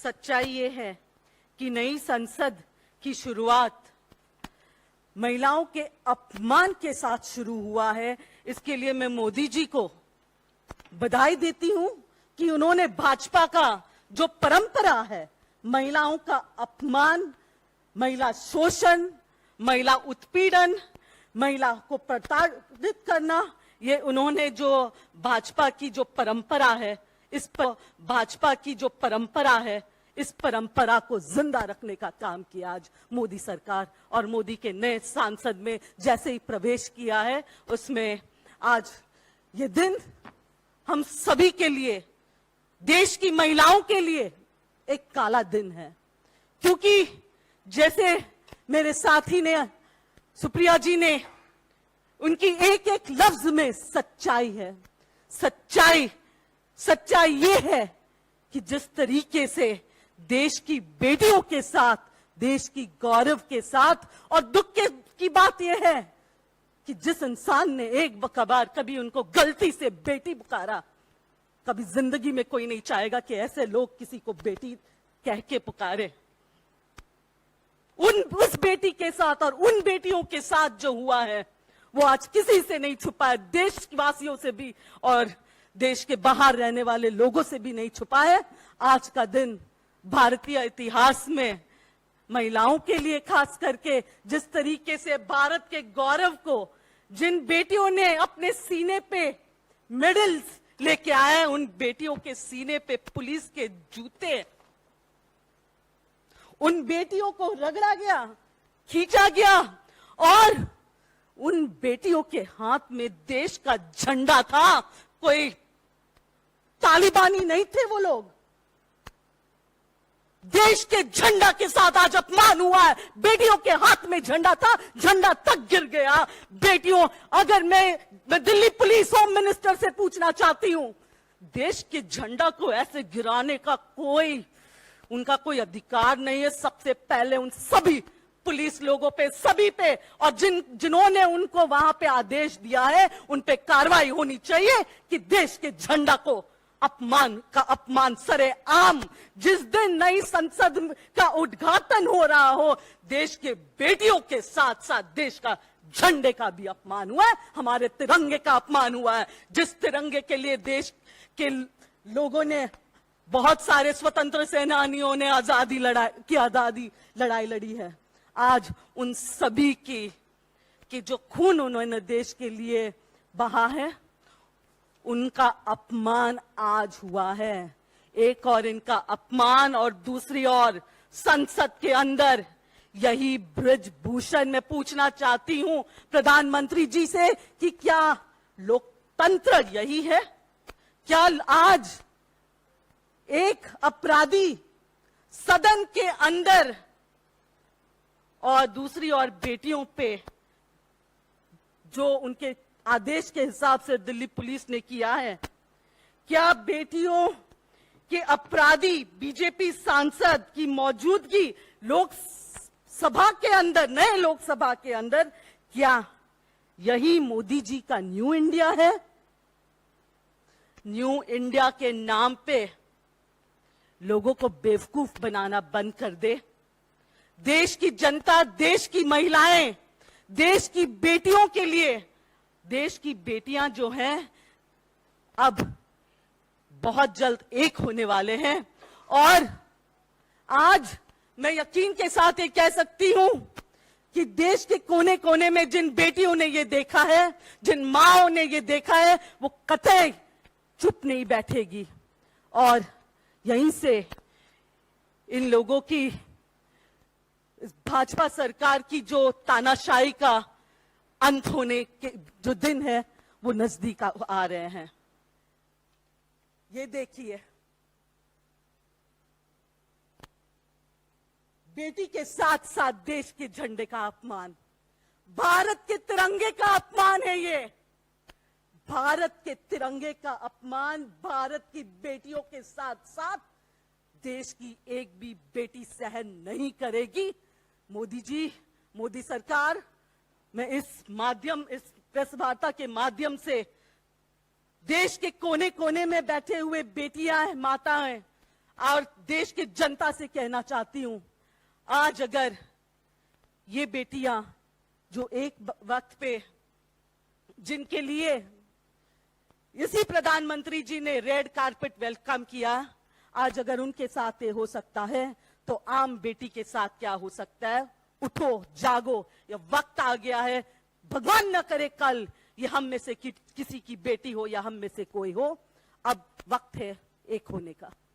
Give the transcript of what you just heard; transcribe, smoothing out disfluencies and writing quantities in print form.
सच्चाई ये है कि नई संसद की शुरुआत महिलाओं के अपमान के साथ शुरू हुआ है। इसके लिए मैं मोदी जी को बधाई देती हूं कि उन्होंने भाजपा का जो परंपरा है, महिलाओं का अपमान, महिला शोषण, महिला उत्पीड़न, महिला को प्रताड़ित करना, ये उन्होंने जो भाजपा की जो परंपरा है, इस पर भाजपा की जो परंपरा है, इस परंपरा को जिंदा रखने का काम किया आज मोदी सरकार। और मोदी के नए सांसद में जैसे ही प्रवेश किया है, उसमें आज ये दिन हम सभी के लिए, देश की महिलाओं के लिए एक काला दिन है। क्योंकि जैसे मेरे साथी ने, सुप्रिया जी ने, उनकी एक एक लफ्ज में सच्चाई है। सच्चाई ये है कि जिस तरीके से देश की बेटियों के साथ, देश की गौरव के साथ, और दुख की बात यह है कि जिस इंसान ने एक बार कभी उनको गलती से बेटी पुकारा, कभी जिंदगी में कोई नहीं चाहेगा कि ऐसे लोग किसी को बेटी कह के पुकारे। उस बेटी के साथ और उन बेटियों के साथ जो हुआ है, वो आज किसी से नहीं छुपा है, देशवासियों से भी और देश के बाहर रहने वाले लोगों से भी नहीं छुपा है। आज का दिन भारतीय इतिहास में महिलाओं के लिए खास करके, जिस तरीके से भारत के गौरव को जिन बेटियों ने अपने सीने पे मेडल्स लेके आए, उन बेटियों के सीने पे पुलिस के जूते, उन बेटियों को रगड़ा गया, खींचा गया, और उन बेटियों के हाथ में देश का झंडा था। कोई तालिबानी नहीं थे वो लोग। देश के झंडा के साथ आज अपमान हुआ है। बेटियों के हाथ में झंडा था, झंडा तक गिर गया। बेटियों, अगर मैं दिल्ली पुलिस होम मिनिस्टर से पूछना चाहती हूं, देश के झंडा को ऐसे गिराने का उनका कोई अधिकार नहीं है। सबसे पहले उन सभी पुलिस लोगों पे, सभी पे, और जिन्होंने उनको वहां पे आदेश दिया है, उन पे कार्रवाई होनी चाहिए कि देश के झंडा को अपमान सरेआम, जिस दिन नई संसद का उद्घाटन हो रहा हो, देश के बेटियों के साथ साथ देश का झंडे का भी अपमान हुआ है, हमारे तिरंगे का अपमान हुआ है। जिस तिरंगे के लिए देश के लोगों ने, बहुत सारे स्वतंत्र सेनानियों ने आजादी लड़ाई लड़ी है, आज उन सभी की जो खून उन्होंने देश के लिए बहा है, उनका अपमान आज हुआ है। एक और इनका अपमान, और दूसरी ओर संसद के अंदर यही ब्रिजभूषण। मैं पूछना चाहती हूं प्रधानमंत्री जी से कि क्या लोकतंत्र यही है? क्या आज एक अपराधी सदन के अंदर और दूसरी ओर बेटियों पे जो उनके आदेश के हिसाब से दिल्ली पुलिस ने किया है, क्या बेटियों के अपराधी बीजेपी सांसद की मौजूदगी लोकसभा के अंदर, नए लोकसभा के अंदर, क्या यही मोदी जी का न्यू इंडिया है? न्यू इंडिया के नाम पे लोगों को बेवकूफ बनाना बंद कर दे। देश की जनता, देश की महिलाएं, देश की बेटियों के लिए, देश की बेटियां जो हैं अब बहुत जल्द एक होने वाले हैं। और आज मैं यकीन के साथ ये कह सकती हूं कि देश के कोने कोने में जिन बेटियों ने ये देखा है, जिन माओं ने ये देखा है, वो कतई चुप नहीं बैठेगी। और यहीं से इन लोगों की, भाजपा सरकार की जो तानाशाही का अंत होने के जो दिन है, वो नजदीक आ रहे हैं। ये देखिए, बेटी के साथ साथ देश के झंडे का अपमान, भारत के तिरंगे का अपमान है ये। भारत के तिरंगे का अपमान, भारत की बेटियों के साथ साथ देश की एक भी बेटी सहन नहीं करेगी। मोदी जी, मोदी सरकार, मैं इस प्रेस वार्ता के माध्यम से देश के कोने कोने में बैठे हुए बेटियां हैं, माताएं, और देश की जनता से कहना चाहती हूं, आज अगर ये बेटियां जो एक वक्त पे जिनके लिए इसी प्रधानमंत्री जी ने रेड कारपेट वेलकम किया, आज अगर उनके साथ ये हो सकता है तो आम बेटी के साथ क्या हो सकता है। उठो, जागो, ये वक्त आ गया है। भगवान न करे कल ये हम में से किसी की बेटी हो या हम में से कोई हो, अब वक्त है एक होने का।